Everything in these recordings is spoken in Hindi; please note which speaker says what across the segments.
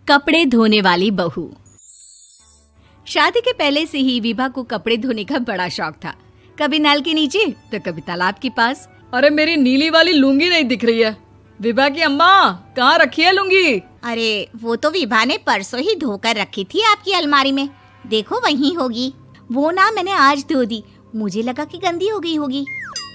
Speaker 1: कपड़े धोने वाली बहू। शादी के पहले से ही विभा को कपड़े धोने का बड़ा शौक था। कभी नल के नीचे तो कभी तालाब के पास।
Speaker 2: अरे मेरी नीली वाली लुंगी नहीं दिख रही है। विभा की अम्मा, कहाँ रखी है लुंगी?
Speaker 3: अरे वो तो विभा ने परसों ही धोकर रखी थी आपकी अलमारी में, देखो वहीं होगी। वो ना मैंने आज धो दी, मुझे लगा कि गंदी हो गई होगी।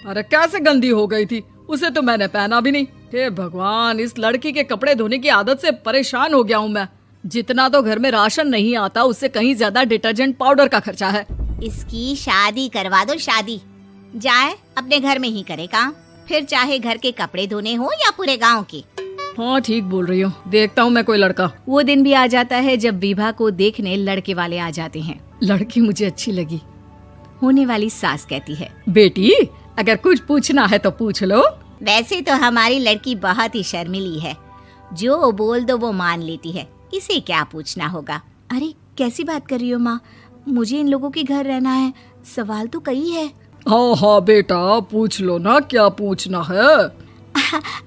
Speaker 2: अरे कैसे गंदी हो गई थी? उसे तो मैंने पहना भी नहीं। हे भगवान, इस लड़की के कपड़े धोने की आदत से परेशान हो गया हूँ मैं। जितना तो घर में राशन नहीं आता, उससे कहीं ज्यादा डिटर्जेंट पाउडर का खर्चा है।
Speaker 3: इसकी शादी करवा दो, शादी जाए अपने घर में ही करे काम, फिर चाहे घर के कपड़े धोने हो या पूरे गांव के।
Speaker 2: हाँ ठीक बोल रही हो, देखता हूँ मैं कोई लड़का।
Speaker 1: वो दिन भी आ जाता है जब विभा को देखने लड़के वाले आ जाते हैं।
Speaker 2: लड़की मुझे अच्छी लगी।
Speaker 1: होने वाली सास कहती है,
Speaker 2: बेटी अगर कुछ पूछना है तो पूछ लो।
Speaker 3: वैसे तो हमारी लड़की बहुत ही शर्मीली है, जो बोल दो वो मान लेती है, इसे क्या पूछना होगा।
Speaker 1: अरे कैसी बात कर रही हो माँ, मुझे इन लोगों के घर रहना है, सवाल तो कई है।
Speaker 2: हाँ हाँ बेटा, पूछ लो ना, क्या पूछना है।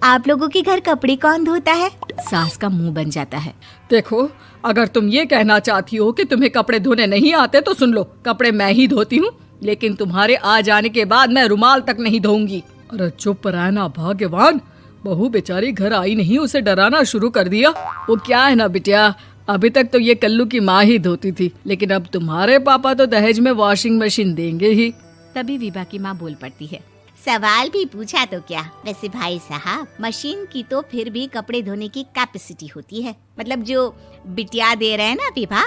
Speaker 1: आप लोगों के घर कपड़े कौन धोता है? सास का मुंह बन जाता है।
Speaker 2: देखो, अगर तुम ये कहना चाहती हो कि तुम्हें कपड़े धोने नहीं आते तो सुन लो, कपड़े मैं ही धोती हूँ, लेकिन तुम्हारे आ जाने के बाद मैं रुमाल तक नहीं धोऊंगी। अरे चुप रहना भाग्यवान, बहू बेचारी घर आई नहीं, उसे डराना शुरू कर दिया। वो क्या है ना बिटिया, अभी तक तो ये कल्लू की माँ ही धोती थी, लेकिन अब तुम्हारे पापा तो दहेज में वॉशिंग मशीन देंगे ही।
Speaker 1: तभी विभा की माँ बोल पड़ती है,
Speaker 3: सवाल भी पूछा तो क्या। वैसे भाई साहब, मशीन की तो फिर भी कपड़े धोने की कैपेसिटी होती है। मतलब जो बिटिया दे रहे हैं ना विभा,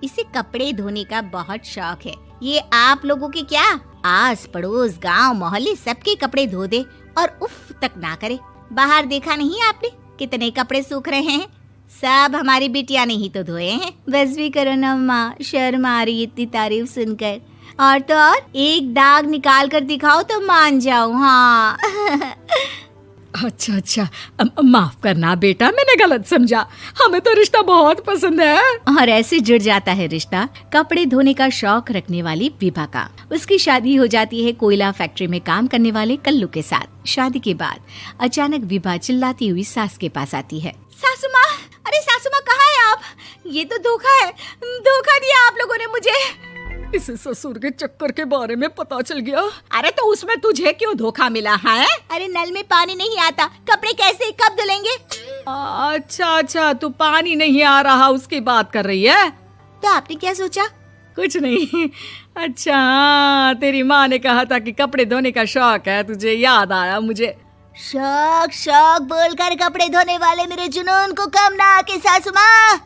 Speaker 3: इसे कपड़े धोने का बहुत शौक है। ये आप लोगों के क्या, आस पड़ोस गांव मोहल्ले सबके कपड़े धो दे और उफ तक ना करे। बाहर देखा नहीं आपने कितने कपड़े सूख रहे हैं? सब हमारी बिटिया ने ही तो धोए हैं।
Speaker 1: बस भी करो ना माँ, शर्म आ रही इतनी तारीफ सुनकर। और तो और एक दाग निकाल कर दिखाओ तो मान जाओ। हाँ
Speaker 2: अच्छा, माफ करना बेटा, मैंने गलत समझा। हमें तो रिश्ता बहुत पसंद है।
Speaker 1: और ऐसे जुड़ जाता है रिश्ता कपड़े धोने का शौक रखने वाली विभा का। उसकी शादी हो जाती है कोयला फैक्ट्री में काम करने वाले कल्लू के साथ। शादी के बाद अचानक विभा चिल्लाती हुई सास के पास आती है।
Speaker 3: सासू माँ, अरे सासू माँ कहाँ है आप? ये तो धोखा है, धोखा दिया आप लोगों ने मुझे।
Speaker 2: इसे ससुर के चक्कर के बारे में पता चल गया।
Speaker 3: अरे तो उसमें तुझे क्यों धोखा मिला है? अरे नल में पानी नहीं आता, कपड़े कैसे कब धुलेंगे?
Speaker 2: अच्छा, तू पानी नहीं आ रहा उसकी बात कर रही है।
Speaker 3: तो आपने क्या सोचा?
Speaker 2: कुछ नहीं। अच्छा, तेरी माँ ने कहा था कि कपड़े धोने का शौक है तुझे, याद आया मुझे।
Speaker 3: शौक बोलकर कपड़े धोने वाले मेरे जुनून को कम ना आके सासू माँ,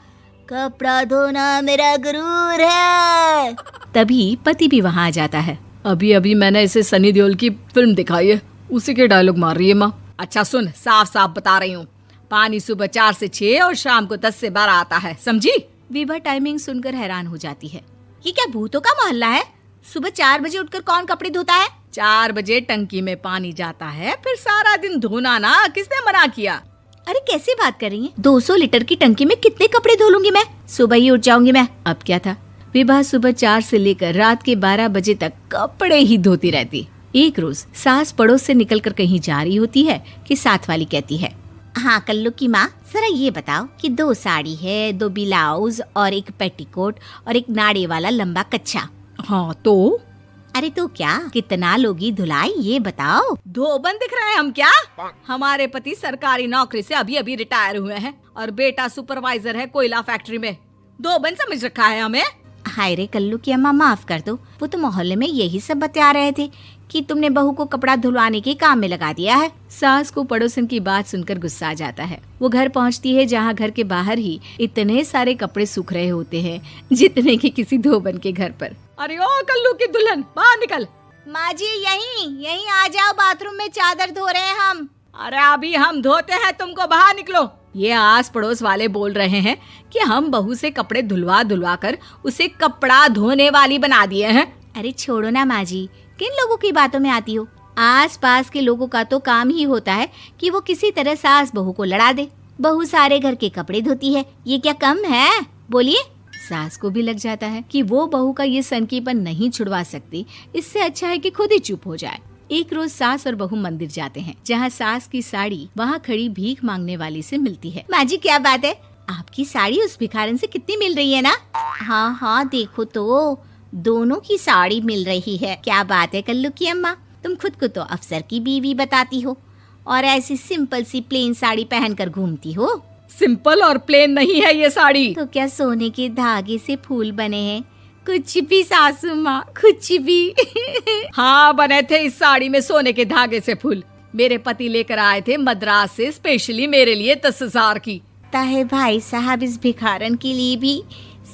Speaker 3: कपड़ा धोना मेरा गुरूर है।
Speaker 1: तभी पति भी वहाँ आ जाता है।
Speaker 2: अभी मैंने इसे सनी देओल की फिल्म दिखाई है, उसी के डायलॉग मार रही है माँ। अच्छा सुन, साफ बता रही हूँ, पानी सुबह 4 से 6 और शाम को 10 से 12 आता है, समझी?
Speaker 1: विभा टाइमिंग सुनकर हैरान हो जाती है।
Speaker 3: ये क्या भूतों का मोहल्ला है? सुबह 4 बजे उठकर कौन कपड़े धोता है?
Speaker 2: 4 बजे टंकी में पानी जाता है, फिर सारा दिन धोना ना, किसने मना किया?
Speaker 1: अरे कैसी बात कर रही हैं? 200 लीटर की टंकी में कितने कपड़े धो लूंगी मैं? सुबह ही उठ जाऊंगी मैं। अब क्या था, विभा सुबह 4 से लेकर रात के 12 बजे तक कपड़े ही धोती रहती। एक रोज सास पड़ोस से निकलकर कहीं जा रही होती है कि साथ वाली कहती है,
Speaker 3: हाँ कल्लू की माँ, जरा ये बताओ कि 2 साड़ी है, 2 ब्लाउज और एक पेटीकोट और एक नाड़े वाला लंबा कच्छा।
Speaker 2: हाँ तो?
Speaker 3: अरे तो क्या, कितना लोगी धुलाई ये बताओ।
Speaker 2: धोबन दिख रहे हैं हम क्या? हमारे पति सरकारी नौकरी से अभी रिटायर हुए हैं और बेटा सुपरवाइजर है कोयला फैक्ट्री में। धोबन समझ रखा है हमें।
Speaker 3: हाय रे कल्लू की अम्मा, माफ कर दो, वो तो मोहल्ले में यही सब बता रहे थे कि तुमने बहू को कपड़ा धुलवाने के काम में लगा दिया है।
Speaker 1: सास को पड़ोसन की बात सुनकर गुस्सा आ जाता है। वो घर पहुंचती है जहां घर के बाहर ही इतने सारे कपड़े सूख रहे होते हैं जितने कि किसी धोबन के घर पर।
Speaker 2: अरे ओ कल्लू की दुल्हन, बाहर निकल।
Speaker 3: माँ जी यहीं आ जाओ, बाथरूम में चादर धो रहे हैं हम।
Speaker 2: अरे अभी हम धोते हैं, तुमको बाहर निकलो। ये आस पड़ोस वाले बोल रहे हैं कि हम बहू से कपड़े धुलवा कर उसे कपड़ा धोने वाली बना दिए हैं।
Speaker 1: अरे छोड़ो ना माँ जी, किन लोगों की बातों में आती हो? आस पास के लोगों का तो काम ही होता है कि वो किसी तरह सास बहू को लड़ा दे। बहू सारे घर के कपड़े धोती है, ये क्या कम है? बोलिए। सास को भी लग जाता है कि वो बहू का ये सनकीपन नहीं छुड़वा सकती, इससे अच्छा है कि खुद ही चुप हो जाए। एक रोज सास और बहू मंदिर जाते हैं, जहाँ सास की साड़ी वहाँ खड़ी भीख मांगने वाली से मिलती है।
Speaker 3: माँ जी क्या बात है, आपकी साड़ी उस भिखारन से कितनी मिल रही है ना? हाँ हाँ देखो तो, दोनों की साड़ी मिल रही है। क्या बात है कल्लू की अम्मा, तुम खुद को तो अफसर की बीवी बताती हो और ऐसी सिंपल सी प्लेन साड़ी पहनकर घूमती हो।
Speaker 2: सिंपल और प्लेन नहीं है ये साड़ी।
Speaker 3: तो क्या सोने के धागे से फूल बने हैं? कुछ भी सासू माँ, कुछ भी।
Speaker 2: हाँ बने थे इस साड़ी में सोने के धागे से फूल। मेरे पति लेकर आए थे मद्रास से स्पेशली मेरे लिए 10,000 की।
Speaker 3: ताहे भाई साहब इस भिखारन के लिए भी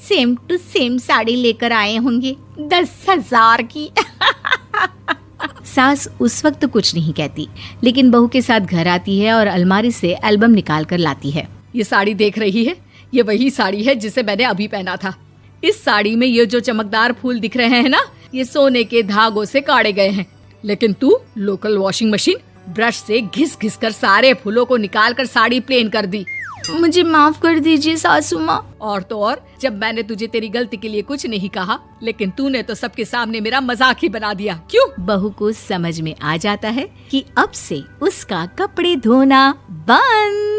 Speaker 3: सेम टू सेम साड़ी लेकर आए होंगे 10,000 की। सास उस वक्त तो कुछ नहीं कहती, लेकिन बहू के साथ घर आती है और अलमारी से एल्बम निकाल कर लाती है।
Speaker 2: ये साड़ी देख रही है, ये वही साड़ी है जिसे मैंने अभी पहना था। इस साड़ी में ये जो चमकदार फूल दिख रहे हैं ना, ये सोने के धागों से काढ़े गए हैं। लेकिन तू लोकल वॉशिंग मशीन ब्रश से घिस घिस कर सारे फूलों को निकाल कर साड़ी प्लेन कर दी।
Speaker 3: मुझे माफ कर दीजिए सासू माँ।
Speaker 2: और तो और, जब मैंने तुझे तेरी गलती के लिए कुछ नहीं कहा, लेकिन तूने तो सबके सामने मेरा मजाक ही बना दिया। क्यों?
Speaker 3: बहू को समझ में आ जाता है कि अब से उसका कपड़े धोना बंद।